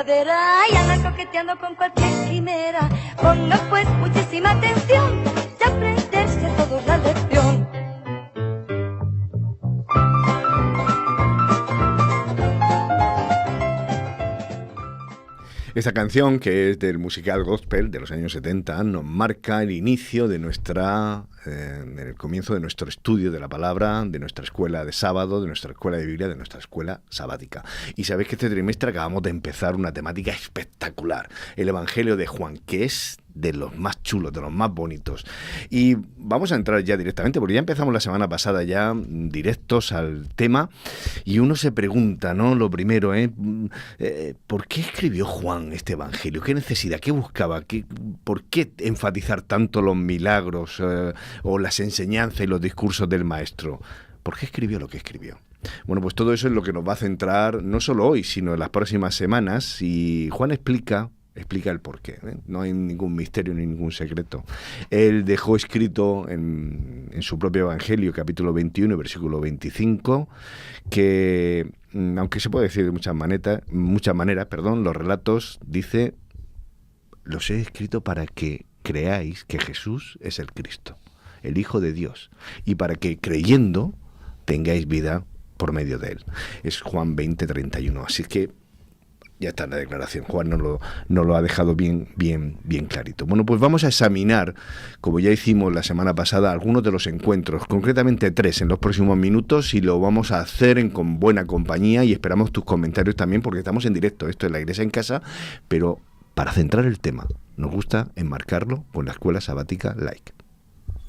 verdadera y andan coqueteando con cualquier quimera. Ponga pues muchísima atención y aprenderse a todos la lección. Esta canción, que es del musical gospel de los años 70, nos marca el inicio de el comienzo de nuestro estudio de la palabra, de nuestra escuela de sábado, de nuestra escuela de Biblia, de nuestra escuela sabática. Y sabéis que este trimestre acabamos de empezar una temática espectacular, el Evangelio de Juan, que es de los más chulos, de los más bonitos. Y vamos a entrar ya directamente, porque ya empezamos la semana pasada ya directos al tema, y uno se pregunta, ¿no? Lo primero, ¿por qué escribió Juan este Evangelio? ¿Qué necesidad? ¿Qué buscaba? ¿Por qué enfatizar tanto los milagros o las enseñanzas y los discursos del Maestro? ¿Por qué escribió lo que escribió? Bueno, pues todo eso es lo que nos va a centrar no solo hoy, sino en las próximas semanas, y Juan explica el porqué, ¿eh? No hay ningún misterio ni ningún secreto. Él dejó escrito en su propio Evangelio, capítulo 21, versículo 25, que, aunque se puede decir de muchas maneras, los relatos, dice: los he escrito para que creáis que Jesús es el Cristo, el Hijo de Dios, y para que, creyendo, tengáis vida por medio de él. Es Juan 20:31. Así que ya está en la declaración. Juan nos lo ha dejado bien clarito. Bueno, pues vamos a examinar, como ya hicimos la semana pasada, algunos de los encuentros, concretamente 3 en los próximos minutos, y lo vamos a hacer con buena compañía, y esperamos tus comentarios también, porque estamos en directo. Esto es La Iglesia en Casa, pero para centrar el tema, nos gusta enmarcarlo con la Escuela Sabática Like.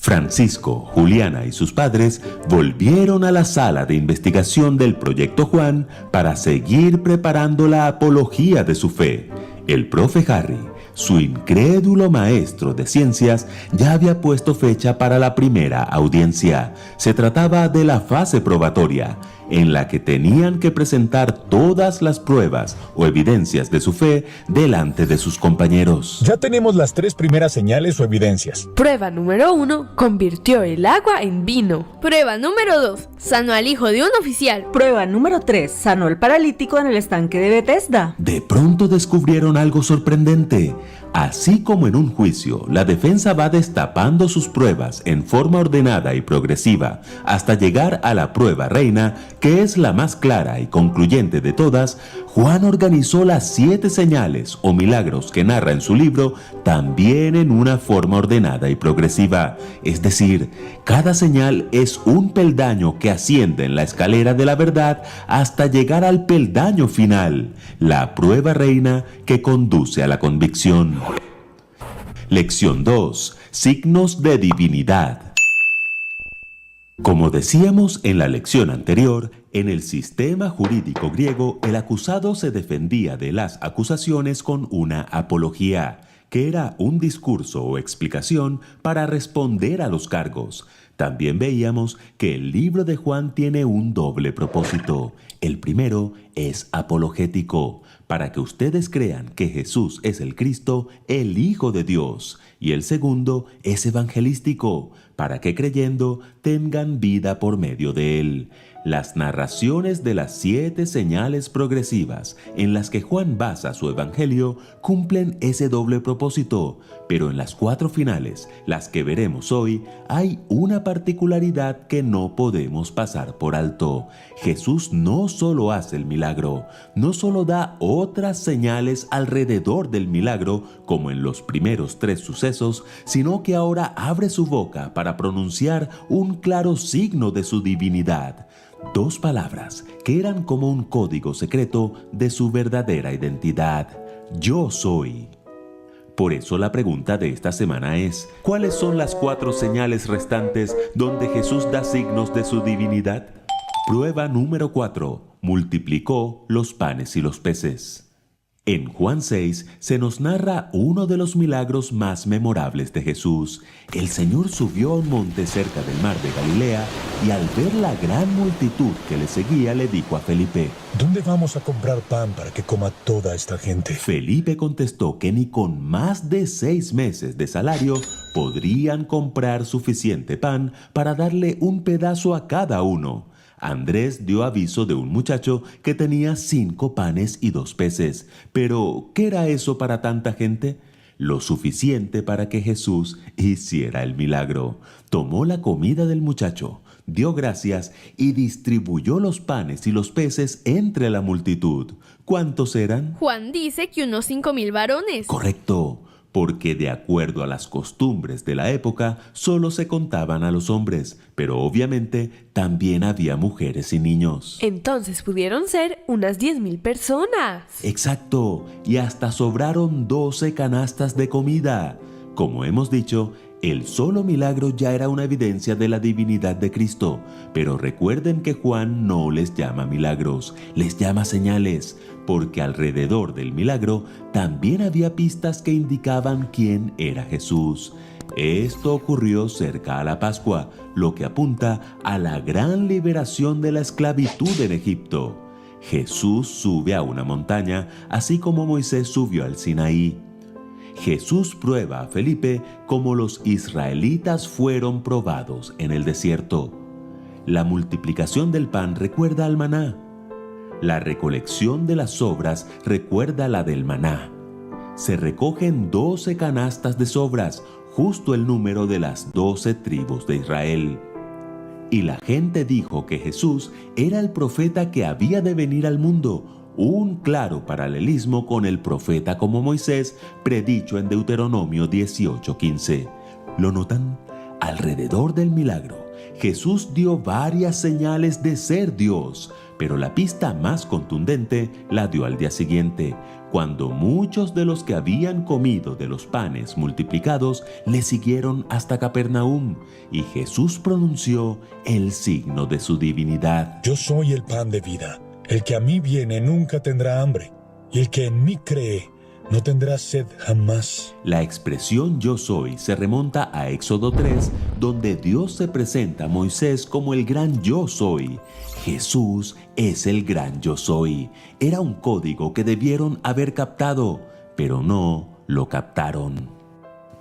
Francisco, Juliana y sus padres volvieron a la sala de investigación del Proyecto Juan para seguir preparando la apología de su fe. El profe Harry, su incrédulo maestro de ciencias, ya había puesto fecha para la primera audiencia. Se trataba de la fase probatoria, en la que tenían que presentar todas las pruebas o evidencias de su fe delante de sus compañeros. Ya tenemos las 3 primeras señales o evidencias. Prueba número 1, convirtió el agua en vino. Prueba número 2, sanó al hijo de un oficial. Prueba número 3, sanó al paralítico en el estanque de Bethesda. De pronto descubrieron algo sorprendente. Así como en un juicio, la defensa va destapando sus pruebas en forma ordenada y progresiva hasta llegar a la prueba reina, que es la más clara y concluyente de todas. Juan organizó las 7 señales o milagros que narra en su libro también en una forma ordenada y progresiva. Es decir, cada señal es un peldaño que asciende en la escalera de la verdad hasta llegar al peldaño final, la prueba reina que conduce a la convicción. Lección 2. Signos de divinidad. Como decíamos en la lección anterior, en el sistema jurídico griego, el acusado se defendía de las acusaciones con una apología, que era un discurso o explicación para responder a los cargos. También veíamos que el libro de Juan tiene un doble propósito. El primero es apologético, para que ustedes crean que Jesús es el Cristo, el Hijo de Dios. Y el segundo es evangelístico, para que creyendo tengan vida por medio de él. Las narraciones de las 7 señales progresivas en las que Juan basa su evangelio cumplen ese doble propósito, pero en las 4 finales, las que veremos hoy, hay una particularidad que no podemos pasar por alto. Jesús no solo hace el milagro, no solo da otras señales alrededor del milagro, como en los primeros 3 sucesos, sino que ahora abre su boca para pronunciar un claro signo de su divinidad. 2 palabras que eran como un código secreto de su verdadera identidad: yo soy. Por eso la pregunta de esta semana es: ¿cuáles son las 4 señales restantes donde Jesús da signos de su divinidad? Prueba número 4. Multiplicó los panes y los peces. En Juan 6 se nos narra uno de los milagros más memorables de Jesús. El Señor subió a un monte cerca del mar de Galilea y al ver la gran multitud que le seguía le dijo a Felipe: ¿Dónde vamos a comprar pan para que coma toda esta gente? Felipe contestó que ni con más de 6 meses de salario podrían comprar suficiente pan para darle un pedazo a cada uno. Andrés dio aviso de un muchacho que tenía 5 panes y 2 peces. Pero, ¿qué era eso para tanta gente? Lo suficiente para que Jesús hiciera el milagro. Tomó la comida del muchacho, dio gracias y distribuyó los panes y los peces entre la multitud. ¿Cuántos eran? Juan dice que unos 5,000 varones. Correcto, porque de acuerdo a las costumbres de la época, solo se contaban a los hombres, pero obviamente también había mujeres y niños. Entonces pudieron ser unas 10,000 personas. Exacto, y hasta sobraron 12 canastas de comida. Como hemos dicho, el solo milagro ya era una evidencia de la divinidad de Cristo, pero recuerden que Juan no les llama milagros, les llama señales, porque alrededor del milagro también había pistas que indicaban quién era Jesús. Esto ocurrió cerca a la Pascua, lo que apunta a la gran liberación de la esclavitud en Egipto. Jesús sube a una montaña, así como Moisés subió al Sinaí. Jesús prueba a Felipe como los israelitas fueron probados en el desierto. La multiplicación del pan recuerda al maná. La recolección de las sobras recuerda la del maná. Se recogen 12 canastas de sobras, justo el número de las 12 tribus de Israel. Y la gente dijo que Jesús era el profeta que había de venir al mundo, un claro paralelismo con el profeta como Moisés, predicho en Deuteronomio 18:15. ¿Lo notan? Alrededor del milagro, Jesús dio varias señales de ser Dios, pero la pista más contundente la dio al día siguiente, cuando muchos de los que habían comido de los panes multiplicados le siguieron hasta Capernaum, y Jesús pronunció el signo de su divinidad. Yo soy el pan de vida. El que a mí viene nunca tendrá hambre, y el que en mí cree no tendrá sed jamás. La expresión yo soy se remonta a Éxodo 3, donde Dios se presenta a Moisés como el gran yo soy. Jesús es el gran yo soy. Era un código que debieron haber captado, pero no lo captaron.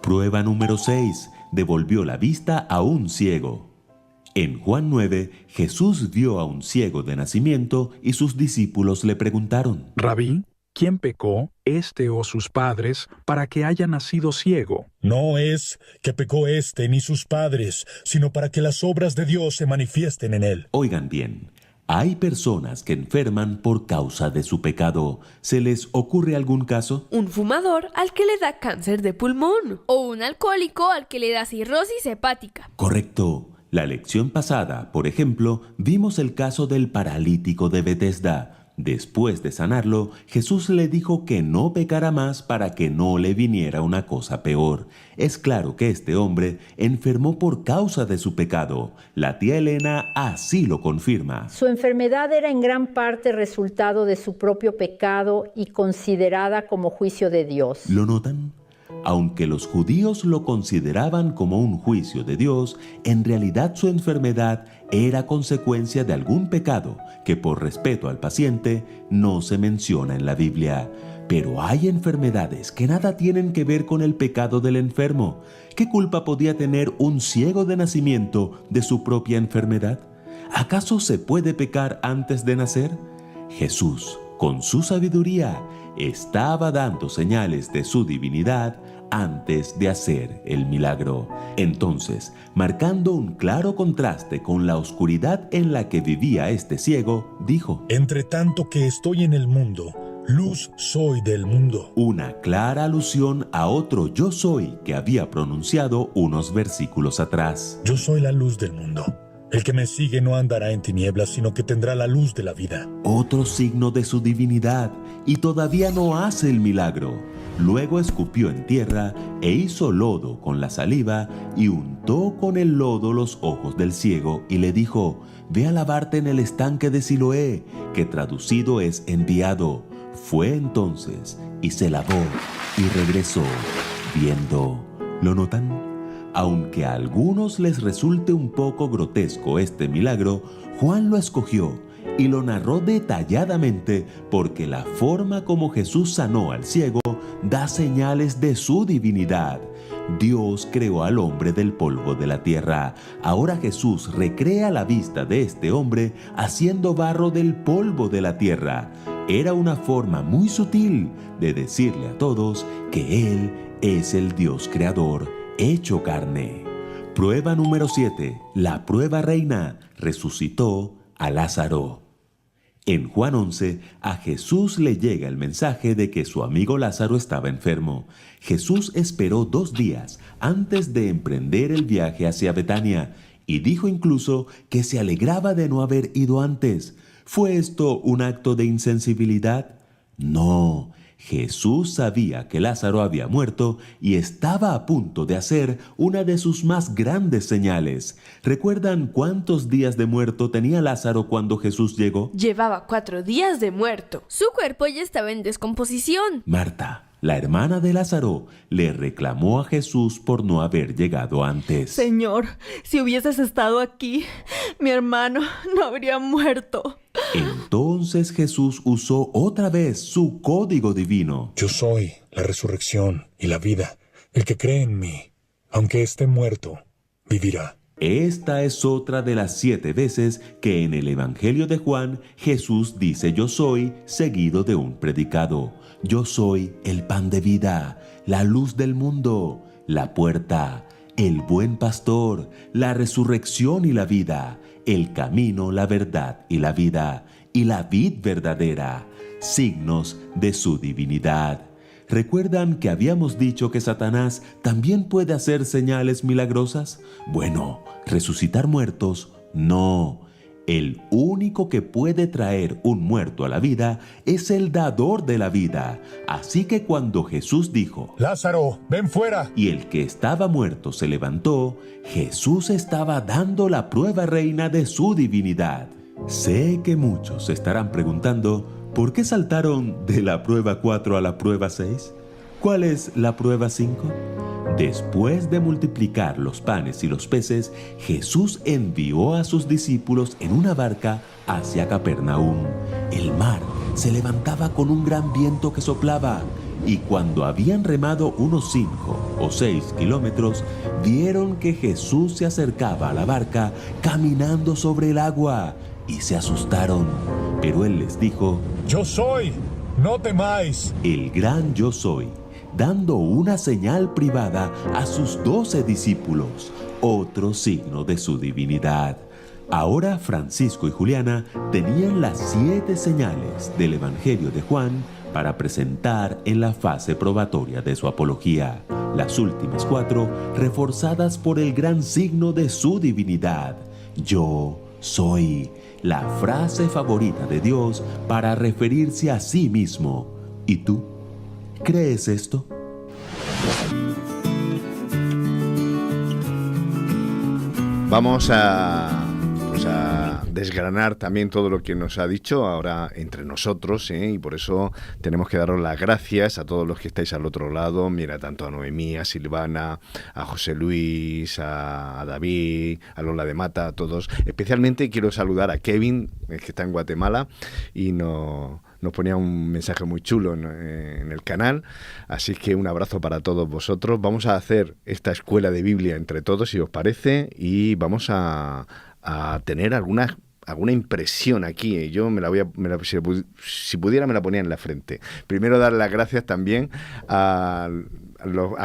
Prueba número 6. Devolvió la vista a un ciego. En Juan 9, Jesús vio a un ciego de nacimiento y sus discípulos le preguntaron: Rabí, ¿quién pecó, este o sus padres, para que haya nacido ciego? No es que pecó este ni sus padres, sino para que las obras de Dios se manifiesten en él. Oigan bien, hay personas que enferman por causa de su pecado. ¿Se les ocurre algún caso? Un fumador al que le da cáncer de pulmón. O un alcohólico al que le da cirrosis hepática. Correcto. La lección pasada, por ejemplo, vimos el caso del paralítico de Betesda. Después de sanarlo, Jesús le dijo que no pecara más para que no le viniera una cosa peor. Es claro que este hombre enfermó por causa de su pecado. La tía Elena así lo confirma. Su enfermedad era en gran parte resultado de su propio pecado y considerada como juicio de Dios. ¿Lo notan? Aunque los judíos lo consideraban como un juicio de Dios, en realidad su enfermedad era consecuencia de algún pecado que por respeto al paciente no se menciona en la Biblia. Pero hay enfermedades que nada tienen que ver con el pecado del enfermo. ¿Qué culpa podía tener un ciego de nacimiento de su propia enfermedad? ¿Acaso se puede pecar antes de nacer? Jesús, con su sabiduría, estaba dando señales de su divinidad antes de hacer el milagro. Entonces, marcando un claro contraste con la oscuridad en la que vivía este ciego, dijo: Entre tanto que estoy en el mundo, luz soy del mundo. Una clara alusión a otro yo soy que había pronunciado unos versículos atrás. Yo soy la luz del mundo. El que me sigue no andará en tinieblas, sino que tendrá la luz de la vida. Otro signo de su divinidad, y todavía no hace el milagro. Luego escupió en tierra e hizo lodo con la saliva y untó con el lodo los ojos del ciego y le dijo: Ve a lavarte en el estanque de Siloé, que traducido es enviado. Fue entonces y se lavó y regresó viendo. ¿Lo notan? Aunque a algunos les resulte un poco grotesco este milagro, Juan lo escogió. y lo narró detalladamente porque la forma como Jesús sanó al ciego da señales de su divinidad. Dios creó al hombre del polvo de la tierra. Ahora Jesús recrea la vista de este hombre haciendo barro del polvo de la tierra. Era una forma muy sutil de decirle a todos que Él es el Dios creador hecho carne. Prueba número 7. La prueba reina resucitó a Lázaro. En Juan 11, a Jesús le llega el mensaje de que su amigo Lázaro estaba enfermo. Jesús esperó 2 días antes de emprender el viaje hacia Betania y dijo incluso que se alegraba de no haber ido antes. ¿Fue esto un acto de insensibilidad? No. Jesús sabía que Lázaro había muerto y estaba a punto de hacer una de sus más grandes señales. ¿Recuerdan cuántos días de muerto tenía Lázaro cuando Jesús llegó? Llevaba 4 días de muerto. Su cuerpo ya estaba en descomposición. Marta, la hermana de Lázaro, le reclamó a Jesús por no haber llegado antes. Señor, si hubieses estado aquí, mi hermano no habría muerto. Entonces Jesús usó otra vez su código divino. Yo soy la resurrección y la vida. El que cree en mí, aunque esté muerto, vivirá. Esta es otra de las 7 veces que en el Evangelio de Juan Jesús dice yo soy, seguido de un predicado. Yo soy el pan de vida, la luz del mundo, la puerta, el buen pastor, la resurrección y la vida, el camino, la verdad y la vida, y la vid verdadera, signos de su divinidad. ¿Recuerdan que habíamos dicho que Satanás también puede hacer señales milagrosas? Bueno, resucitar muertos, no. El único que puede traer un muerto a la vida es el dador de la vida. Así que cuando Jesús dijo, Lázaro, ven fuera, y el que estaba muerto se levantó, Jesús estaba dando la prueba reina de su divinidad. Sé que muchos se estarán preguntando, ¿por qué saltaron de la prueba 4 a la prueba 6? ¿Cuál es la prueba 5? Después de multiplicar los panes y los peces, Jesús envió a sus discípulos en una barca hacia Capernaum. El mar se levantaba con un gran viento que soplaba, y cuando habían remado unos 5 o 6 kilómetros, vieron que Jesús se acercaba a la barca caminando sobre el agua, y se asustaron. Pero Él les dijo, yo soy, no temáis. El gran yo soy, dando una señal privada a sus 12 discípulos, otro signo de su divinidad. Ahora Francisco y Juliana tenían las 7 señales del Evangelio de Juan para presentar en la fase probatoria de su apología. Las últimas 4 reforzadas por el gran signo de su divinidad. Yo soy, la frase favorita de Dios para referirse a sí mismo. ¿Y tú? ¿Crees esto? Vamos a desgranar también todo lo que nos ha dicho ahora entre nosotros, y por eso tenemos que daros las gracias a todos los que estáis al otro lado. Mira, tanto a Noemí, a Silvana, a José Luis, a David, a Lola de Mata, a todos. Especialmente quiero saludar a Kevin, que está en Guatemala, y nos ponía un mensaje muy chulo en el canal, así que un abrazo para todos vosotros. Vamos a hacer esta escuela de Biblia entre todos, si os parece, y vamos a tener alguna impresión aquí. Yo si pudiera me la ponía en la frente. Primero dar las gracias también a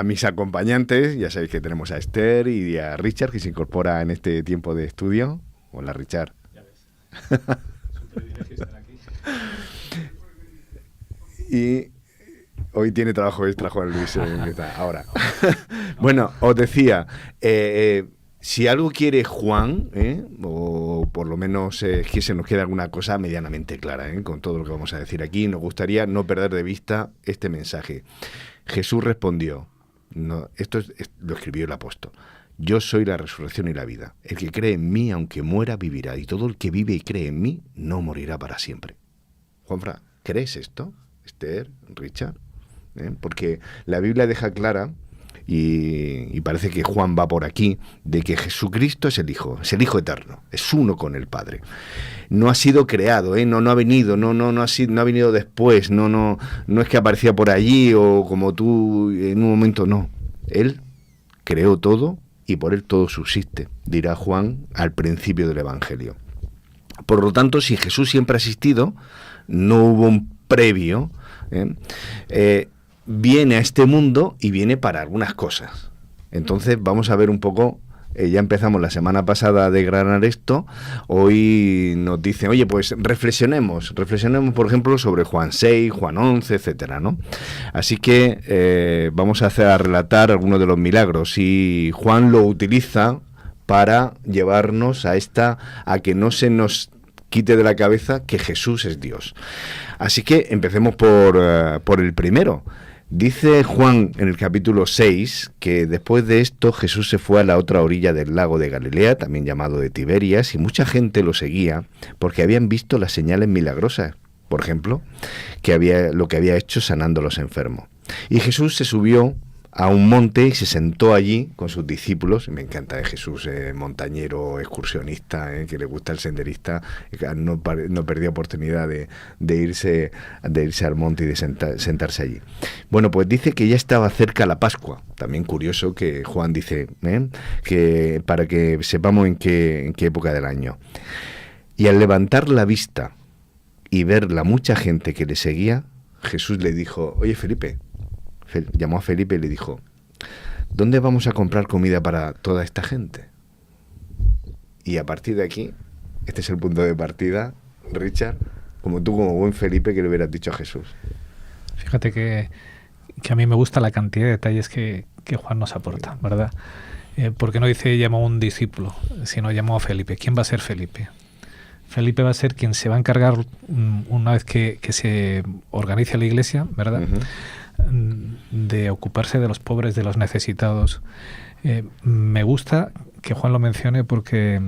mis acompañantes. Ya sabéis que tenemos a Esther y a Richard, que se incorpora en este tiempo de estudio. Hola, Richard. Ya ves. Es un privilegio estar aquí. Y hoy tiene trabajo extra Juan Luis. Ahora. Bueno, os decía, si algo quiere Juan, o por lo menos que se nos quede alguna cosa medianamente clara, con todo lo que vamos a decir aquí, nos gustaría no perder de vista este mensaje. Jesús respondió, esto lo escribió el apóstol, yo soy la resurrección y la vida. El que cree en mí, aunque muera, vivirá. Y todo el que vive y cree en mí, no morirá para siempre. Juanfra, ¿crees esto? Esther, Richard, porque la Biblia deja clara y parece que Juan va por aquí, de que Jesucristo es el Hijo eterno, es uno con el Padre. No ha sido creado, no ha venido, no ha venido después, no es que aparecía por allí o como tú en un momento, no. Él creó todo y por él todo subsiste, dirá Juan al principio del Evangelio. Por lo tanto, si Jesús siempre ha existido, no hubo un previo, viene a este mundo y viene para algunas cosas. Entonces vamos a ver un poco, ya empezamos la semana pasada a desgranar esto, hoy nos dicen, oye, pues reflexionemos por ejemplo sobre Juan 6, Juan 11, etcétera, ¿no? Así que vamos a relatar algunos de los milagros y Juan lo utiliza para llevarnos a que no se nos quite de la cabeza que Jesús es Dios. Así que empecemos por el primero. Dice Juan en el capítulo 6 que después de esto Jesús se fue a la otra orilla del lago de Galilea, también llamado de Tiberias, y mucha gente lo seguía porque habían visto las señales milagrosas, por ejemplo, lo que había hecho sanando a los enfermos. Y Jesús se subió a un monte y se sentó allí con sus discípulos. Me encanta Jesús, montañero, excursionista, que le gusta el senderista, no perdió oportunidad de irse al monte y de sentarse allí. Bueno, pues dice que ya estaba cerca la Pascua. También curioso que Juan dice, que para que sepamos en qué época del año. Y al levantar la vista y ver la mucha gente que le seguía, Jesús le dijo, oye Felipe, llamó a Felipe y le dijo, ¿dónde vamos a comprar comida para toda esta gente? Y a partir de aquí, este es el punto de partida, Richard, como tú como buen Felipe, que le hubieras dicho a Jesús. Fíjate que a mí me gusta la cantidad de detalles que Juan nos aporta, ¿verdad? Porque no dice llamó a un discípulo, sino llamó a Felipe. ¿Quién va a ser Felipe? Felipe va a ser quien se va a encargar una vez que se organice la iglesia, ¿verdad? Uh-huh. De ocuparse de los pobres, de los necesitados. Me gusta que Juan lo mencione porque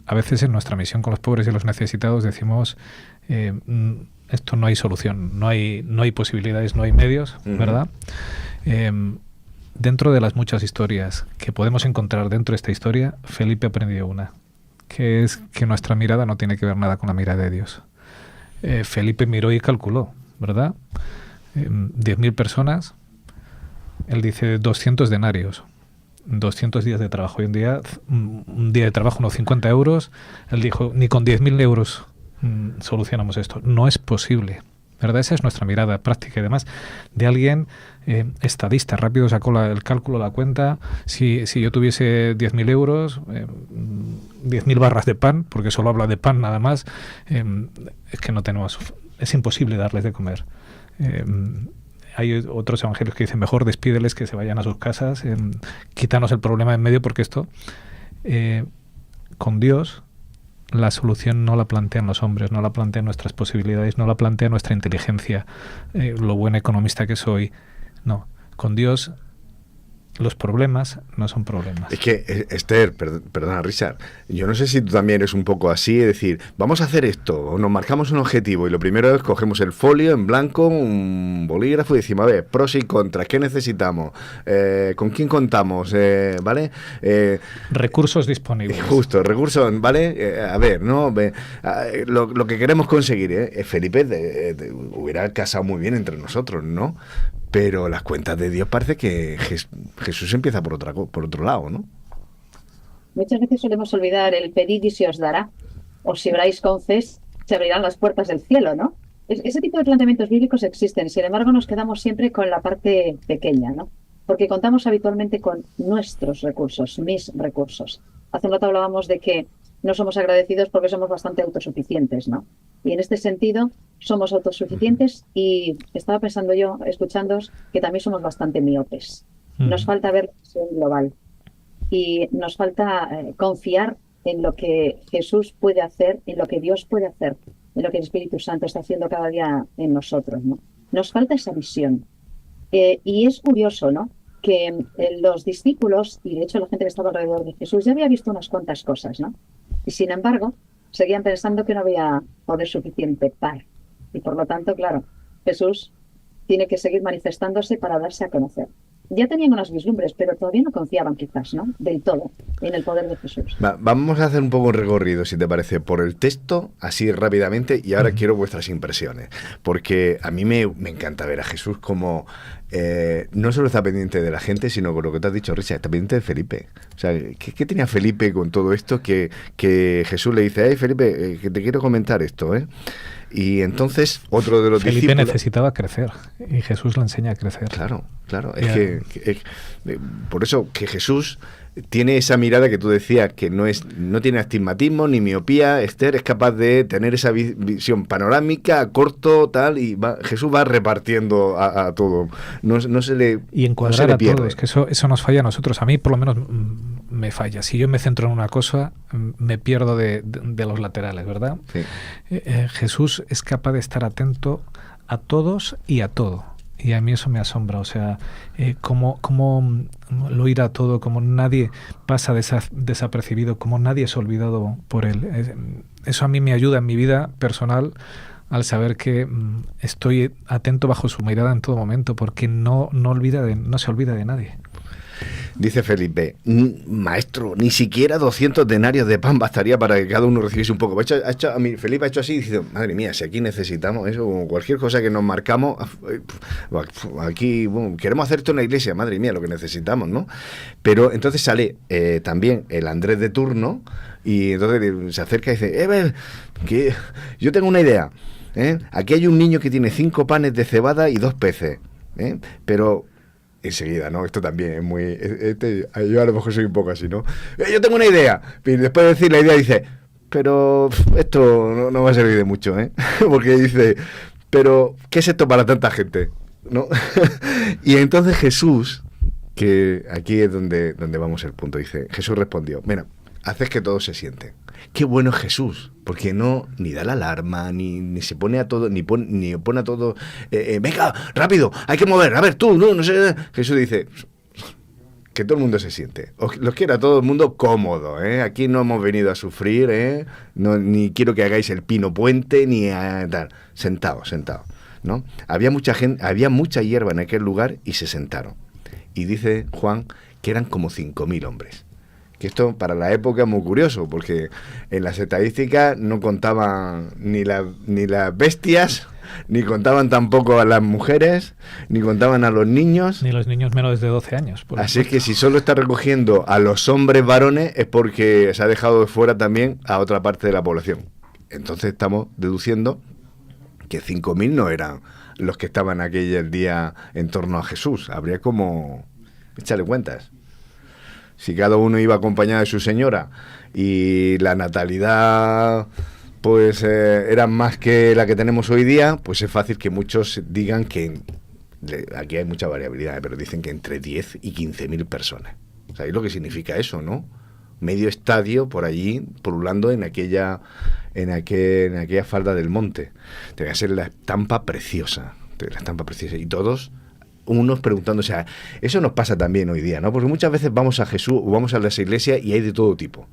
a veces en nuestra misión con los pobres y los necesitados decimos esto no hay solución, no hay posibilidades, no hay medios, ¿verdad? Dentro de las muchas historias que podemos encontrar dentro de esta historia, Felipe aprendió una, que es que nuestra mirada no tiene que ver nada con la mirada de Dios. Felipe miró y calculó, ¿verdad? 10.000 personas, él dice 200 denarios, 200 días de trabajo. Hoy en día, un día de trabajo, unos 50 euros, él dijo, ni con 10.000 euros solucionamos esto. No es posible, ¿verdad? Esa es nuestra mirada práctica y demás de alguien estadista. Rápido sacó el cálculo, la cuenta. Si yo tuviese 10.000 euros, 10.000 barras de pan, porque solo habla de pan nada más, es que no tenemos, es imposible darles de comer. Hay otros evangelios que dicen mejor despídeles que se vayan a sus casas, quítanos el problema en medio, porque esto con Dios la solución no la plantean los hombres, no la plantean nuestras posibilidades, no la plantea nuestra inteligencia, lo buen economista que soy. No, con Dios los problemas no son problemas. Es que, Esther, perdona, Richard, yo no sé si tú también eres un poco así, es decir, vamos a hacer esto, o nos marcamos un objetivo y lo primero es cogemos el folio en blanco, un bolígrafo y decimos, a ver, pros y contras, ¿qué necesitamos? ¿Con quién contamos? ¿Vale? Recursos disponibles. Justo, recursos, ¿vale? A ver, ¿no? Lo que queremos conseguir, Felipe hubiera casado muy bien entre nosotros, ¿no? Pero las cuentas de Dios parece que Jesús empieza por otro lado, ¿no? Muchas veces solemos olvidar el pedid y se os dará, o si oráis con fe, se abrirán las puertas del cielo, ¿no? Ese tipo de planteamientos bíblicos existen, sin embargo nos quedamos siempre con la parte pequeña, ¿no? Porque contamos habitualmente con nuestros recursos, mis recursos. Hace un rato hablábamos de que no somos agradecidos porque somos bastante autosuficientes, ¿no? Y en este sentido somos autosuficientes y estaba pensando yo, escuchándoos, que también somos bastante miopes. Nos falta ver la visión global y nos falta confiar en lo que Jesús puede hacer, en lo que Dios puede hacer, en lo que el Espíritu Santo está haciendo cada día en nosotros, ¿no? Nos falta esa visión. Y es curioso, ¿no?, que los discípulos, y de hecho la gente que estaba alrededor de Jesús, ya había visto unas cuantas cosas, ¿no? Y sin embargo, seguían pensando que no había poder suficiente para. Y por lo tanto, claro, Jesús tiene que seguir manifestándose para darse a conocer. ya tenían unas vislumbres, pero todavía no confiaban quizás, ¿no? Del todo en el poder de Jesús. Vamos a hacer un poco un recorrido, si te parece, por el texto, así rápidamente, y ahora quiero vuestras impresiones, porque a mí me encanta ver a Jesús como no solo está pendiente de la gente, sino con lo que te has dicho, Richard, está pendiente de Felipe. O sea, ¿qué tenía Felipe con todo esto? Que Jesús le dice, hey Felipe, que te quiero comentar esto, ¿eh? Y entonces otro de los Felipe discípulos necesitaba crecer y Jesús le enseña a crecer. Claro, es que por eso que Jesús tiene esa mirada que tú decías, que no tiene astigmatismo ni miopía. Esther es capaz de tener esa visión panorámica a corto, tal, y Jesús va repartiendo a todo. No se le y encuadrar a todos, que eso nos falla a nosotros. A mí por lo menos me falla. Si yo me centro en una cosa, me pierdo de los laterales, ¿verdad? Sí. Jesús es capaz de estar atento a todos y a todo. Y a mí eso me asombra, o sea, cómo lo irá todo, cómo nadie pasa desapercibido, cómo nadie es olvidado por él. Eso a mí me ayuda en mi vida personal al saber que estoy atento bajo su mirada en todo momento, porque no se olvida de nadie. Dice Felipe, maestro, ni siquiera 200 denarios de pan bastaría para que cada uno recibiese un poco. Felipe ha hecho así y dice, madre mía, si aquí necesitamos eso, cualquier cosa que nos marcamos, aquí queremos hacer esto en la iglesia, madre mía, lo que necesitamos, ¿no? Pero entonces sale también el Andrés de turno y entonces se acerca y dice, que yo tengo una idea, aquí hay un niño que tiene 5 panes de cebada y 2 peces, pero... Enseguida, ¿no? Esto también es muy... yo a lo mejor soy un poco así, ¿no? Yo tengo una idea. Y después de decir la idea dice, pero esto no va a servir de mucho, ¿eh? Porque dice, pero ¿qué es esto para tanta gente? ¿No? Y entonces Jesús, que aquí es donde vamos al punto, dice, Jesús respondió, mira, haces que todos se sienten. Qué bueno es Jesús, porque ni da la alarma, ni se pone a todo, ni pone a todo, venga, rápido, hay que mover, a ver, tú, no sé. Jesús dice, que todo el mundo se siente. Los quiero a todo el mundo cómodo, ¿eh? Aquí no hemos venido a sufrir, ¿eh? Ni quiero que hagáis el pino puente, ni a tal. Sentado, ¿no? Había mucha gente, había mucha hierba en aquel lugar y se sentaron. Y dice Juan que eran como 5.000 hombres. Que esto para la época es muy curioso, porque en las estadísticas no contaban ni las bestias, ni contaban tampoco a las mujeres, ni contaban a los niños. Ni los niños menores de 12 años. Así es que si solo está recogiendo a los hombres varones es porque se ha dejado de fuera también a otra parte de la población. Entonces estamos deduciendo que 5.000 no eran los que estaban aquel día en torno a Jesús. Habría como... échale cuentas. Si cada uno iba acompañado de su señora y la natalidad pues era más que la que tenemos hoy día, pues es fácil que muchos digan que aquí hay mucha variabilidad, pero dicen que entre 10 y 15.000 personas. ¿Sabéis lo que significa eso, no? Medio estadio por allí, pululando en aquella falda del monte. Te va a ser la estampa preciosa. Y todos... unos preguntándose, eso nos pasa también hoy día, ¿no? Porque muchas veces vamos a Jesús o vamos a las iglesias y hay de todo tipo.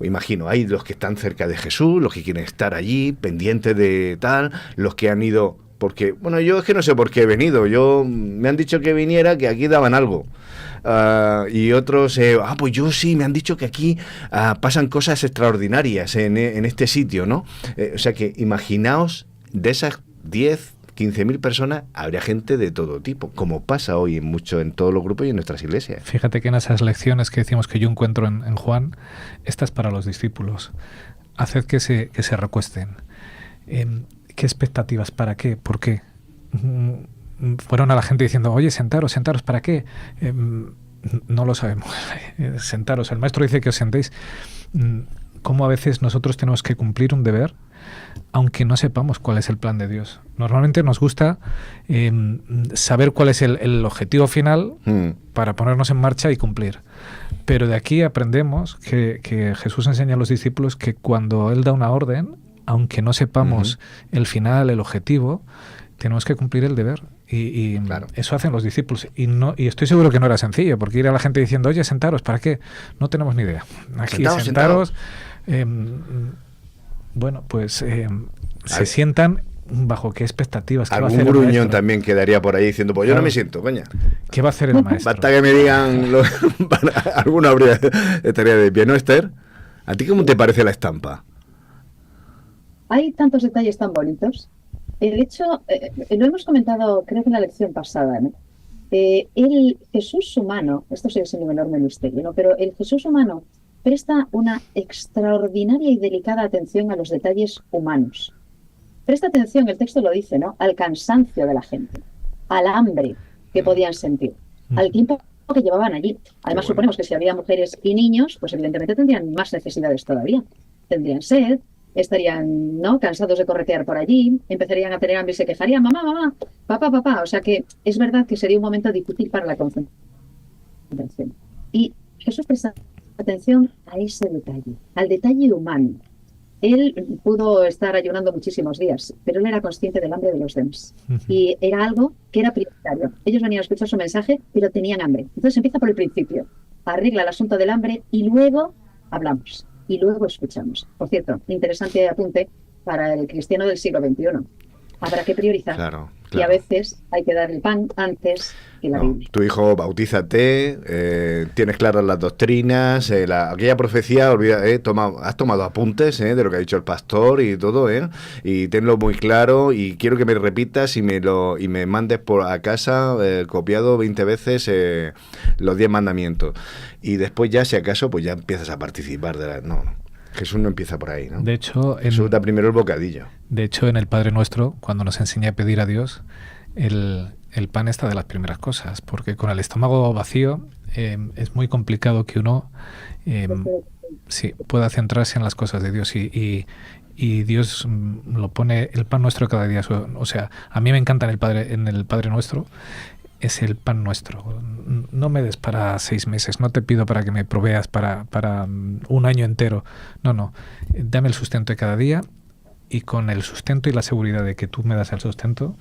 Imagino, hay los que están cerca de Jesús, los que quieren estar allí, pendientes de tal, los que han ido, porque, bueno, yo es que no sé por qué he venido, me han dicho que viniera, que aquí daban algo. Y otros, pues yo sí, me han dicho que aquí pasan cosas extraordinarias en este sitio, ¿no? O sea que imaginaos, de esas 15.000 personas, habría gente de todo tipo, como pasa hoy en todos los grupos y en nuestras iglesias. Fíjate que en esas lecciones que decimos que yo encuentro en Juan, esta es para los discípulos. Haced que se recuesten. ¿Qué expectativas? ¿Para qué? ¿Por qué? Fueron a la gente diciendo, oye, sentaros, ¿para qué? No lo sabemos. Sentaros. El maestro dice que os sentéis. Cómo a veces nosotros tenemos que cumplir un deber aunque no sepamos cuál es el plan de Dios. Normalmente nos gusta saber cuál es el objetivo final para ponernos en marcha y cumplir. Pero de aquí aprendemos que Jesús enseña a los discípulos que cuando Él da una orden, aunque no sepamos el final, el objetivo, tenemos que cumplir el deber. Y claro, eso hacen los discípulos. Y estoy seguro que no era sencillo, porque ir a la gente diciendo, oye, sentaros, ¿para qué? No tenemos ni idea. Aquí sentaros. Bueno, pues se sientan ¿Bajo qué expectativas? ¿Qué va a Algún hacer el gruñón maestro? también quedaría por ahí diciendo, pues yo no Claro. me siento, coña. ¿Qué va a hacer el maestro? Basta que me digan, alguno estaría de pie, ¿no, Esther? ¿A ti cómo te parece la estampa? Hay tantos detalles tan bonitos. El hecho, lo hemos comentado creo que en la lección pasada, ¿no? El Jesús humano, esto sigue siendo un enorme misterio, ¿no? Pero el Jesús humano presta una extraordinaria y delicada atención a los detalles humanos. Presta atención, el texto lo dice, ¿no? Al cansancio de la gente, al hambre que podían sentir, al tiempo que llevaban allí. Además, suponemos que si había mujeres y niños, pues evidentemente tendrían más necesidades todavía. Tendrían sed, estarían, ¿no?, cansados de corretear por allí, empezarían a tener hambre y se quejarían, mamá, mamá, papá, papá. O sea que es verdad que sería un momento difícil para la concentración. Y Jesús presta atención a ese detalle, al detalle humano. Él pudo estar ayunando muchísimos días, pero él era consciente del hambre de los demás. Y era algo que era prioritario. Ellos venían a escuchar su mensaje, pero tenían hambre. Entonces empieza por el principio. Arregla el asunto del hambre y luego hablamos. Y luego escuchamos. Por cierto, interesante apunte para el cristiano del siglo XXI. Habrá que priorizar. Claro. Y a veces hay que dar el pan antes que la Biblia. Tu hijo, bautízate, tienes claras las doctrinas, aquella profecía, olvida, has tomado apuntes de lo que ha dicho el pastor y todo, y tenlo muy claro, y quiero que me repitas y me mandes a casa copiado 20 veces los 10 mandamientos. Y después ya, si acaso, pues ya empiezas a participar de No, Jesús no empieza por ahí, ¿no? De hecho, Jesús da primero el bocadillo. De hecho, en el Padre Nuestro, cuando nos enseña a pedir a Dios, el pan está de las primeras cosas, porque con el estómago vacío es muy complicado que uno pueda centrarse en las cosas de Dios y Dios lo pone el pan nuestro cada día. O sea, a mí me encanta en el Padre Nuestro, es el pan nuestro. No me des para 6 meses, no te pido para que me proveas para un año entero. No, dame el sustento de cada día, y con el sustento y la seguridad de que tú me das el sustento,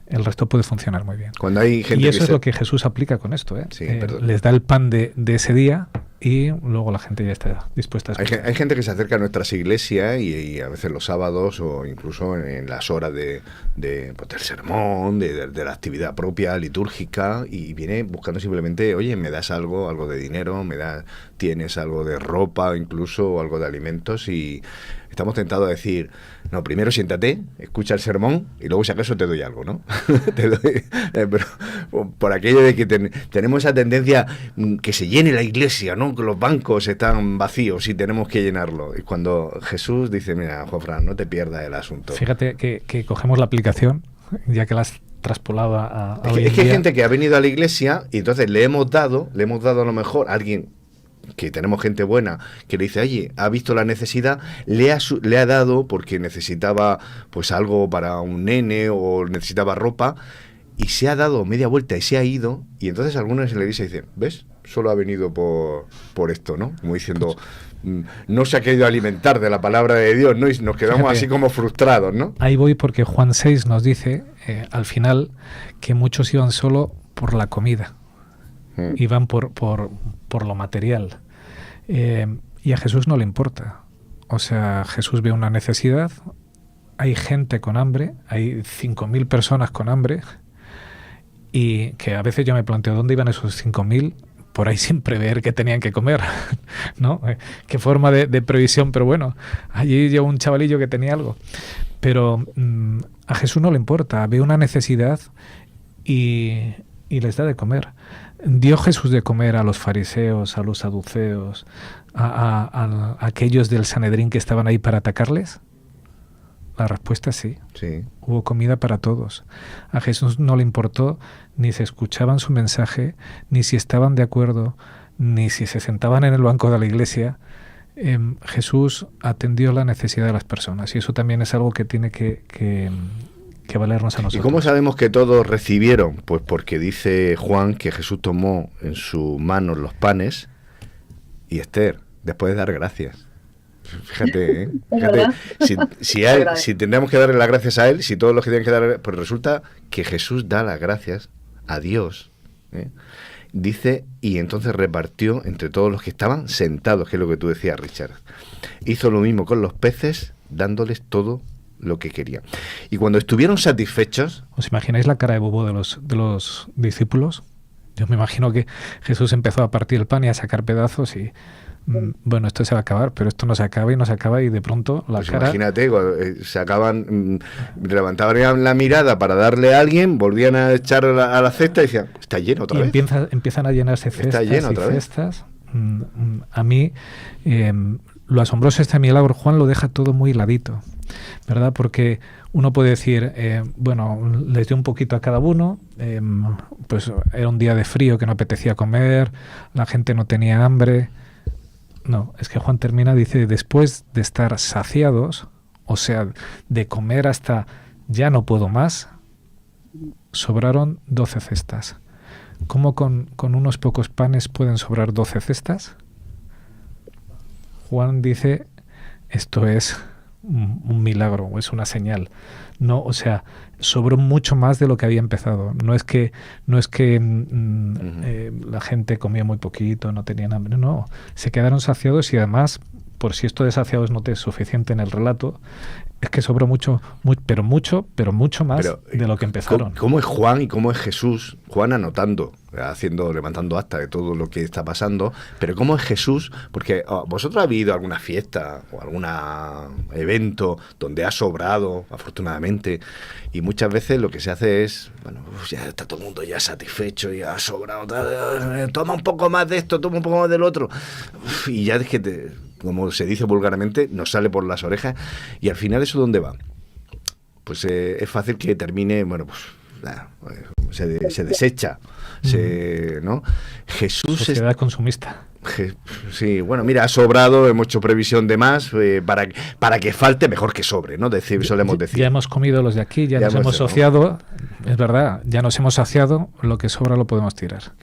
el resto puede funcionar muy bien. Cuando hay gente y eso es lo que Jesús aplica con esto. Sí, les da el pan de ese día y luego la gente ya está dispuesta a escuchar. Hay gente que se acerca a nuestras iglesias y a veces los sábados o incluso en las horas pues, del sermón, de la actividad propia, litúrgica, y viene buscando simplemente, oye, me das algo de dinero, tienes algo de ropa, incluso, o algo de alimentos, y estamos tentados a decir, no, primero siéntate, escucha el sermón y luego si acaso te doy algo, ¿no? Te doy, pero por aquello de que tenemos esa tendencia que se llene la iglesia, ¿no? Que los bancos están vacíos y tenemos que llenarlo. Y cuando Jesús dice, mira, Juanfran, no te pierdas el asunto. Fíjate que cogemos la aplicación, ya que la has traspolado a hoy en es que hay día. gente que ha venido a la iglesia y entonces le hemos dado a lo mejor a alguien, que tenemos gente buena, que le dice, oye, ha visto la necesidad, le ha dado porque necesitaba pues algo para un nene o necesitaba ropa, y se ha dado media vuelta y se ha ido, y entonces algunos en la iglesia dicen, ¿ves? Solo ha venido por esto, ¿no? Como diciendo, no se ha querido alimentar de la palabra de Dios, ¿no? Y nos quedamos así como frustrados, ¿no? Ahí voy porque Juan 6 nos dice, al final, que muchos iban solo por la comida. Iban por lo material. Y a Jesús no le importa. O sea, Jesús ve una necesidad, hay gente con hambre, hay 5.000 personas con hambre, y que a veces yo me planteo dónde iban esos 5.000 por ahí sin prever que tenían que comer, ¿no? Qué forma de previsión, pero bueno, allí llegó un chavalillo que tenía algo. Pero a Jesús no le importa, ve una necesidad y les da de comer. ¿Dio Jesús de comer a los fariseos, a los saduceos, a aquellos del Sanedrín que estaban ahí para atacarles? La respuesta es sí. Hubo comida para todos. A Jesús no le importó ni si escuchaban su mensaje, ni si estaban de acuerdo, ni si se sentaban en el banco de la iglesia. Jesús atendió la necesidad de las personas, y eso también es algo que tiene que valernos a nosotros. ¿Y cómo sabemos que todos recibieron? Pues porque dice Juan que Jesús tomó en sus manos los panes y Esther, después de dar gracias. Fíjate, si tendríamos que darle las gracias a él, si todos los que tienen que dar, pues resulta que Jesús da las gracias a Dios, dice, y entonces repartió entre todos los que estaban sentados, que es lo que tú decías, Richard. Hizo lo mismo con los peces, dándoles todo lo que quería. Y cuando estuvieron satisfechos... ¿Os imagináis la cara de bobo de los discípulos? Yo me imagino que Jesús empezó a partir el pan y a sacar pedazos y... bueno, esto se va a acabar, pero esto no se acaba y de pronto la pues cara... Imagínate, levantaban la mirada para darle a alguien, volvían a echar a la cesta y decían, está lleno otra vez. Empiezan a llenarse cestas, está lleno otra vez. Cestas. A mí, lo asombroso de este milagro, Juan lo deja todo muy heladito, ¿verdad? Porque uno puede decir, bueno, les dio un poquito a cada uno, pues era un día de frío que no apetecía comer, la gente no tenía hambre. No, es que Juan termina, dice, después de estar saciados, o sea, de comer hasta ya no puedo más, sobraron 12 cestas. ¿Cómo con unos pocos panes pueden sobrar 12 cestas? Juan dice, esto es un milagro, o es una señal. No, o sea, sobró mucho más de lo que había empezado. No es que la gente comía muy poquito, no tenían hambre, no. Se quedaron saciados y además, por si esto de saciados no te es suficiente en el relato, es que sobró mucho más de lo que empezaron. ¿Cómo es Juan y cómo es Jesús? Juan anotando, levantando acta de todo lo que está pasando, pero ¿cómo es Jesús? Porque vosotros habéis ido a alguna fiesta o algún evento donde ha sobrado, afortunadamente, y muchas veces lo que se hace es, bueno, ya está todo el mundo ya satisfecho, ya ha sobrado, toma un poco más de esto, toma un poco más del otro, y ya es que como se dice vulgarmente, nos sale por las orejas, y al final ¿eso dónde va? Pues es fácil que termine, bueno, pues se desecha, ¿no? Jesús sociedad consumista. Sí, bueno, mira, ha sobrado, hemos hecho previsión de más, para que falte mejor que sobre, ¿no? Solemos decir. Ya hemos comido los de aquí, ya nos hemos saciado, es verdad, ya nos hemos saciado, lo que sobra lo podemos tirar.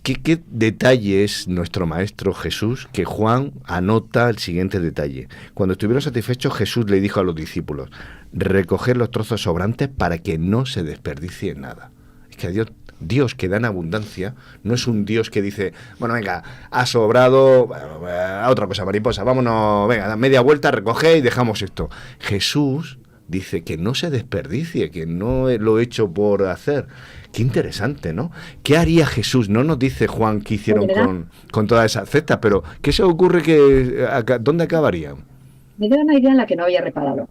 ¿Qué detalle es nuestro Maestro Jesús que Juan anota el siguiente detalle? Cuando estuvieron satisfechos, Jesús le dijo a los discípulos, recoger los trozos sobrantes para que no se desperdicie nada. Es que Dios que da en abundancia no es un Dios que dice, bueno, venga, ha sobrado, a otra cosa, mariposa, vámonos, venga, media vuelta, recoge y dejamos esto. Jesús dice que no se desperdicie, que no lo he hecho por hacer. Qué interesante, ¿no? ¿Qué haría Jesús? No nos dice Juan qué hicieron con todas esas cestas, pero ¿qué se ocurre dónde acabarían? Me da una idea en la que no había reparado.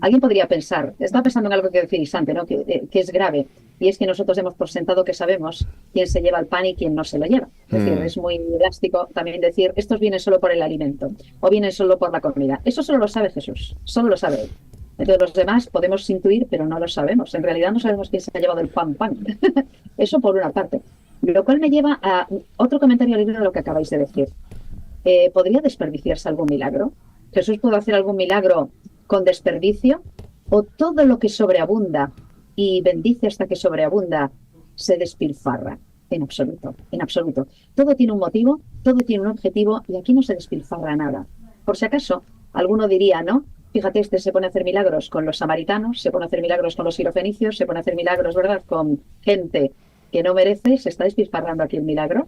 Alguien podría pensar, estaba pensando en algo que decís antes, ¿no? Que es grave, y es que nosotros hemos por sentado que sabemos quién se lleva el pan y quién no se lo lleva. Es decir, es muy drástico también decir, estos vienen solo por el alimento, o vienen solo por la comida. Eso solo lo sabe Jesús, solo lo sabe él. Entonces los demás podemos intuir, pero no lo sabemos. En realidad no sabemos quién se ha llevado el pan. Eso por una parte. Lo cual me lleva a otro comentario al libro de lo que acabáis de decir. ¿Podría desperdiciarse algún milagro? ¿Jesús puede hacer algún milagro con desperdicio? ¿O todo lo que sobreabunda y bendice hasta que sobreabunda se despilfarra? En absoluto, en absoluto. Todo tiene un motivo, todo tiene un objetivo y aquí no se despilfarra nada. Por si acaso, alguno diría, ¿no? Fíjate, se pone a hacer milagros con los samaritanos, se pone a hacer milagros con los sirofenicios, se pone a hacer milagros, ¿verdad?, con gente que no merece. ¿Se está despilfarrando aquí el milagro?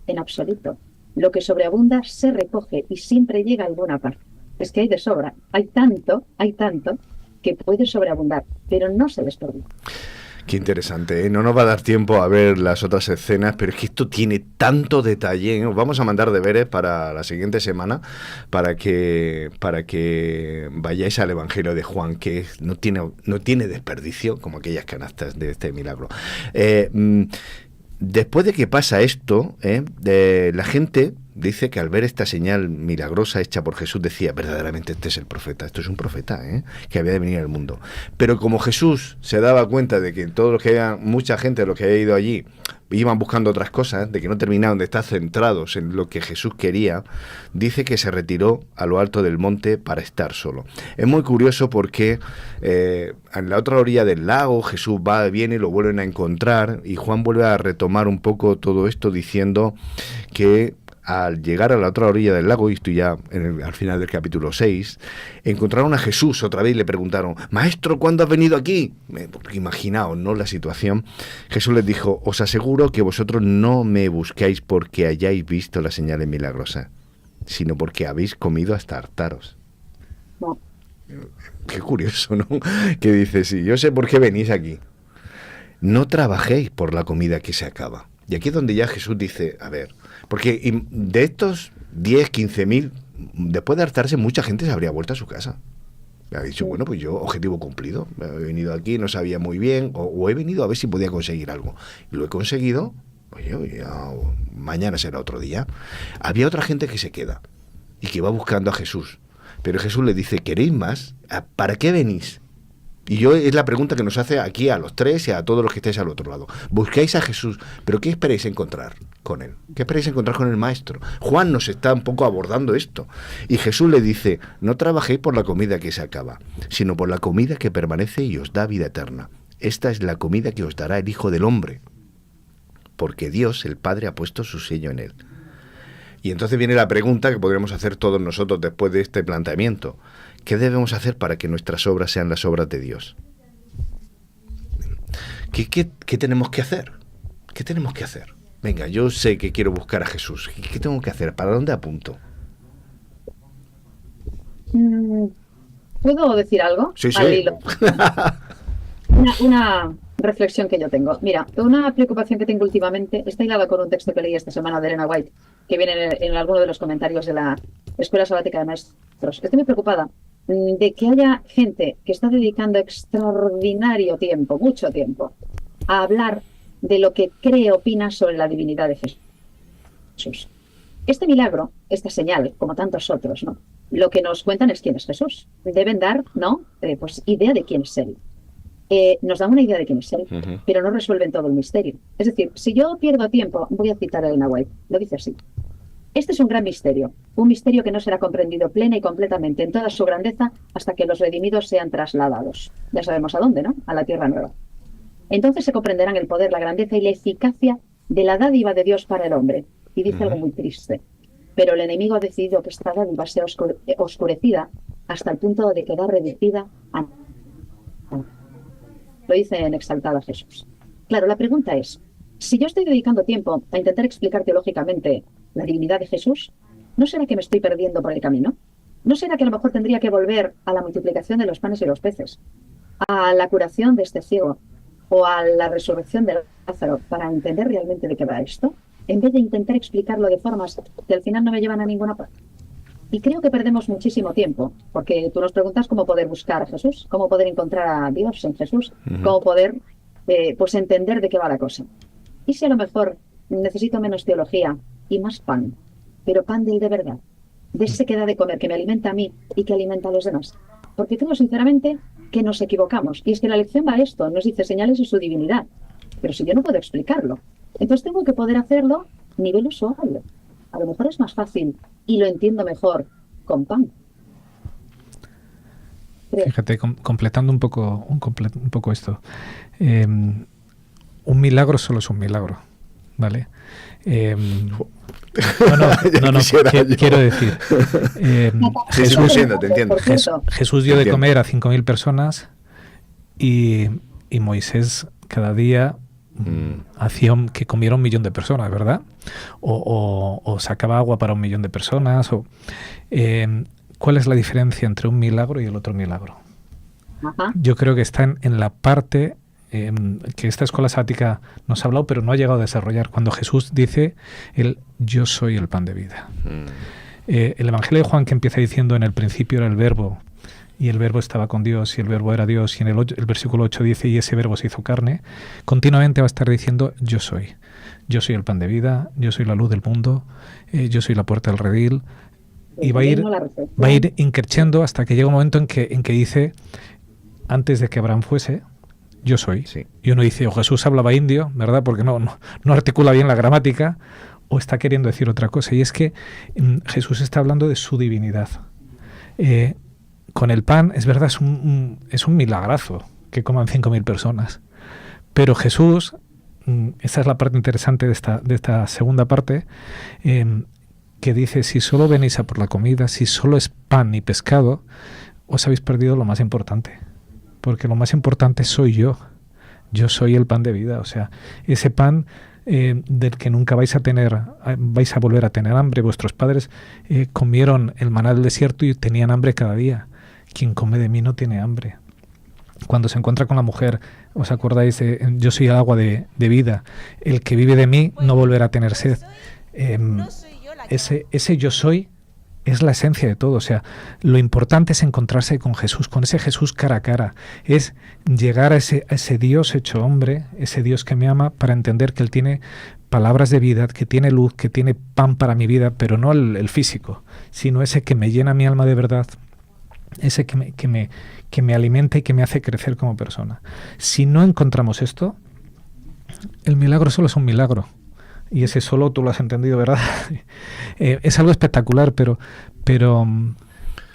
En absoluto. Lo que sobreabunda se recoge y siempre llega a alguna parte. Es que hay de sobra. Hay tanto que puede sobreabundar, pero no se desperdicia. Qué interesante, ¿eh? No nos va a dar tiempo a ver las otras escenas, pero es que esto tiene tanto detalle, ¿eh? Os vamos a mandar deberes para la siguiente semana para que vayáis al Evangelio de Juan, que no tiene desperdicio, como aquellas canastas de este milagro. Después de que pasa esto, la gente dice que al ver esta señal milagrosa hecha por Jesús decía, verdaderamente este es el profeta, esto es un profeta, que había de venir al mundo. Pero como Jesús se daba cuenta de que todos los que mucha gente de los que había ido allí iban buscando otras cosas, de que no terminaban de estar centrados en lo que Jesús quería, dice que se retiró a lo alto del monte para estar solo. Es muy curioso porque en la otra orilla del lago Jesús va, viene y lo vuelven a encontrar, y Juan vuelve a retomar un poco todo esto diciendo que al llegar a la otra orilla del lago, y esto ya al final del capítulo 6, encontraron a Jesús otra vez y le preguntaron, Maestro, ¿cuándo has venido aquí? Porque imaginaos, ¿no?, la situación. Jesús les dijo, os aseguro que vosotros no me buscáis porque hayáis visto las señales milagrosas, sino porque habéis comido hasta hartaros. No. Qué curioso, ¿no? Que dice, sí, yo sé por qué venís aquí. No trabajéis por la comida que se acaba. Y aquí es donde ya Jesús dice, a ver, porque de estos 10, 15.000, después de hartarse, mucha gente se habría vuelto a su casa. Ha dicho, bueno, pues yo, objetivo cumplido. He venido aquí, no sabía muy bien, o he venido a ver si podía conseguir algo. Y lo he conseguido, pues yo, ya, mañana será otro día. Había otra gente que se queda y que va buscando a Jesús. Pero Jesús le dice, ¿queréis más? ¿Para qué venís? Y es la pregunta que nos hace aquí a los tres y a todos los que estáis al otro lado. Buscáis a Jesús, pero ¿qué esperáis encontrar con él? ¿Qué esperáis encontrar con el Maestro? Juan nos está un poco abordando esto. Y Jesús le dice, no trabajéis por la comida que se acaba, sino por la comida que permanece y os da vida eterna. Esta es la comida que os dará el Hijo del Hombre, porque Dios, el Padre, ha puesto su sello en él. Y entonces viene la pregunta que podríamos hacer todos nosotros después de este planteamiento. ¿Qué debemos hacer para que nuestras obras sean las obras de Dios? ¿Qué tenemos que hacer? ¿Qué tenemos que hacer? Venga, yo sé que quiero buscar a Jesús. ¿Qué tengo que hacer? ¿Para dónde apunto? ¿Puedo decir algo? Sí, sí. Al hilo. Una reflexión que yo tengo. Mira, una preocupación que tengo últimamente está hilada con un texto que leí esta semana de Elena White, que viene en alguno de los comentarios de la Escuela Sabática de Maestros. Estoy muy preocupada de que haya gente que está dedicando extraordinario tiempo, mucho tiempo, a hablar de lo que cree, opina sobre la divinidad de Jesús. Este milagro, esta señal, como tantos otros, ¿no? Lo que nos cuentan es quién es Jesús. Deben dar, ¿no? Pues idea de quién es Él. Nos dan una idea de quién es Él, pero no resuelven todo el misterio. Es decir, si yo pierdo tiempo, voy a citar a Elena White, lo dice así. Este es un gran misterio, un misterio que no será comprendido plena y completamente en toda su grandeza hasta que los redimidos sean trasladados. Ya sabemos a dónde, ¿no? A la Tierra Nueva. Entonces se comprenderán el poder, la grandeza y la eficacia de la dádiva de Dios para el hombre. Y dice algo muy triste. Pero el enemigo ha decidido que esta dádiva sea oscurecida hasta el punto de quedar reducida a... Lo dice en Exaltada Jesús. Claro, la pregunta es, si yo estoy dedicando tiempo a intentar explicar teológicamente la divinidad de Jesús, ¿no será que me estoy perdiendo por el camino? ¿No será que a lo mejor tendría que volver a la multiplicación de los panes y los peces, a la curación de este ciego o a la resurrección de Lázaro para entender realmente de qué va esto, en vez de intentar explicarlo de formas que al final no me llevan a ninguna parte? Y creo que perdemos muchísimo tiempo, porque tú nos preguntas cómo poder buscar a Jesús, cómo poder encontrar a Dios en Jesús, cómo poder pues entender de qué va la cosa. Y si a lo mejor necesito menos teología y más pan, pero pan del de verdad, de ese que da de comer, que me alimenta a mí y que alimenta a los demás. Porque creo sinceramente que nos equivocamos. Y es que la lección va a esto, nos dice señales de su divinidad. Pero si yo no puedo explicarlo, entonces tengo que poder hacerlo nivel usuario. A lo mejor es más fácil y lo entiendo mejor con pan. Fíjate, completando un poco esto. Un milagro solo es un milagro, ¿vale? Quiero decir, Jesús dio de comer a 5.000 personas y Moisés cada día hacía que comiera 1.000.000 de personas, ¿verdad? O sacaba agua para 1.000.000 de personas. ¿Cuál es la diferencia entre un milagro y el otro milagro? Yo creo que está en la parte que esta escuela sabática nos ha hablado, pero no ha llegado a desarrollar. Cuando Jesús dice, yo soy el pan de vida. El Evangelio de Juan, que empieza diciendo, en el principio era el verbo, y el verbo estaba con Dios, y el verbo era Dios, y en el versículo 8 dice, y ese verbo se hizo carne, continuamente va a estar diciendo, yo soy el pan de vida, yo soy la luz del mundo, yo soy la puerta del redil, y va a ir increciendo hasta que llega un momento en que dice, antes de que Abraham fuese, yo soy. Sí. Y uno dice, o Jesús hablaba indio, ¿verdad? Porque no articula bien la gramática, o está queriendo decir otra cosa. Y es que Jesús está hablando de su divinidad. Con el pan, es verdad, es un milagrazo que coman 5.000 personas. Pero Jesús, esta es la parte interesante de esta segunda parte, que dice, si solo venís a por la comida, si solo es pan y pescado, os habéis perdido lo más importante. Porque lo más importante soy yo. Yo soy el pan de vida. O sea, ese pan del que nunca vais a volver a tener hambre. Vuestros padres comieron el maná del desierto y tenían hambre cada día. quien come de mí no tiene hambre. Cuando se encuentra con la mujer, ¿os acordáis? Yo soy el agua de vida. El que vive de mí no volverá a tener sed. Ese yo soy es la esencia de todo. O sea, lo importante es encontrarse con Jesús, con ese Jesús cara a cara. Es llegar a ese Dios hecho hombre, ese Dios que me ama, para entender que Él tiene palabras de vida, que tiene luz, que tiene pan para mi vida, pero no el físico, sino ese que me llena mi alma de verdad, ese que me alimenta y que me hace crecer como persona. Si no encontramos esto, el milagro solo es un milagro. Y ese solo tú lo has entendido, ¿verdad? Es algo espectacular, pero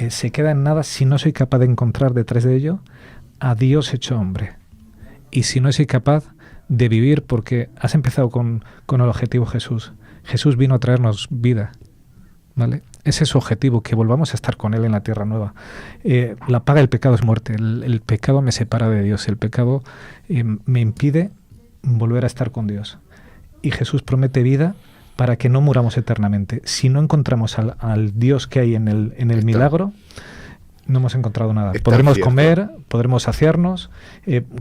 se queda en nada si no soy capaz de encontrar detrás de ello a Dios hecho hombre. Y si no soy capaz de vivir, porque has empezado con el objetivo Jesús. Jesús vino a traernos vida, ¿vale? Ese es su objetivo, que volvamos a estar con Él en la tierra nueva. La paga del pecado es muerte. El pecado me separa de Dios. El pecado me impide volver a estar con Dios. Y Jesús promete vida para que no muramos eternamente. Si no encontramos al Dios que hay en el milagro, no hemos encontrado nada. Podremos comer, podremos saciarnos,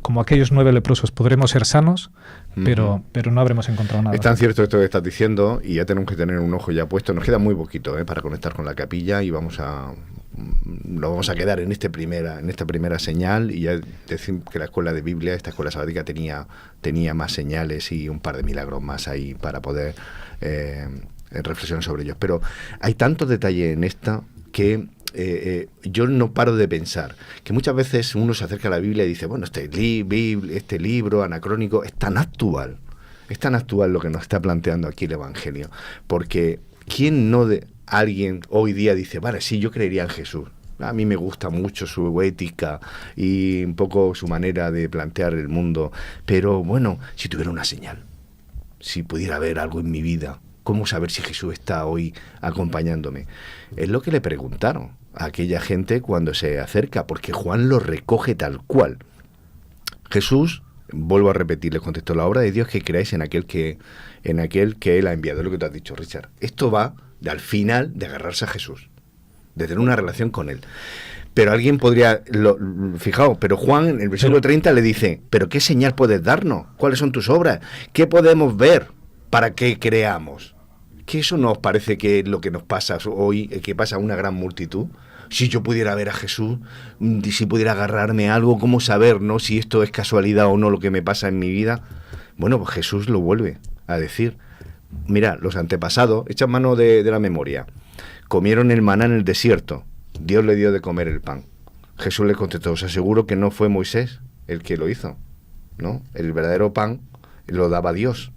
como aquellos 9 leprosos, podremos ser sanos, pero no habremos encontrado nada. Es tan cierto esto que estás diciendo, y ya tenemos que tener un ojo ya puesto. Nos queda muy poquito para conectar con la capilla, y nos vamos a quedar en esta primera señal, y ya decir que la escuela de Biblia, esta escuela sabática, tenía más señales y un par de milagros más ahí para poder reflexionar sobre ellos. Pero hay tantos detalles en esta que yo no paro de pensar que muchas veces uno se acerca a la Biblia y dice, bueno, este libro anacrónico es tan actual lo que nos está planteando aquí el Evangelio, porque ¿quién no de alguien hoy día dice, vale, sí, yo creería en Jesús? A mí me gusta mucho su ética y un poco su manera de plantear el mundo, pero bueno, si tuviera una señal, si pudiera haber algo en mi vida, ¿cómo saber si Jesús está hoy acompañándome? Es lo que le preguntaron a aquella gente cuando se acerca, porque Juan lo recoge tal cual. Jesús, vuelvo a repetir, les contestó, la obra de Dios que creáis en aquel que Él ha enviado. Es lo que tú has dicho, Richard. Esto va al final de agarrarse a Jesús, de tener una relación con Él. Pero alguien podría, fijaos, pero Juan en el versículo 30 le dice, ¿pero qué señal puedes darnos? ¿Cuáles son tus obras? ¿Qué podemos ver para que creamos? ¿Que eso no os parece que es lo que nos pasa hoy, que pasa a una gran multitud? Si yo pudiera ver a Jesús, si pudiera agarrarme a algo, ¿cómo saber, no, si esto es casualidad o no lo que me pasa en mi vida? Bueno, pues Jesús lo vuelve a decir. Mira, los antepasados, echan mano de la memoria, comieron el maná en el desierto, Dios le dio de comer el pan. Jesús les contestó, os aseguro que no fue Moisés el que lo hizo, ¿no? El verdadero pan lo daba Dios.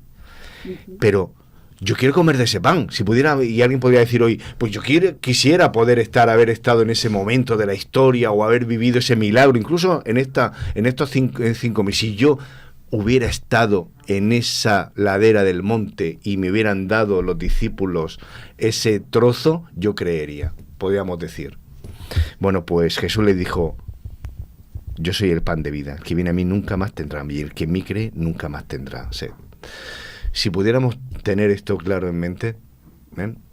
Pero yo quiero comer de ese pan. Si pudiera, y alguien podría decir hoy, pues yo quisiera haber estado en ese momento de la historia o haber vivido ese milagro, incluso en estos 5.000. Si yo hubiera estado en esa ladera del monte y me hubieran dado los discípulos ese trozo, yo creería, podríamos decir. Bueno, pues Jesús le dijo, yo soy el pan de vida, el que viene a mí nunca más tendrá hambre, y el que en mí cree nunca más tendrá sed. Si pudiéramos tener esto claro en mente,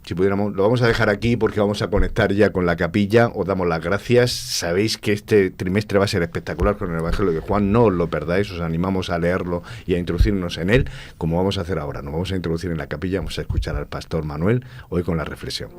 si pudiéramos, lo vamos a dejar aquí porque vamos a conectar ya con la capilla. Os damos las gracias. Sabéis que este trimestre va a ser espectacular con el Evangelio de Juan, no os lo perdáis, os animamos a leerlo y a introducirnos en él, como vamos a hacer ahora. Nos vamos a introducir en la capilla, vamos a escuchar al pastor Manuel hoy con la reflexión.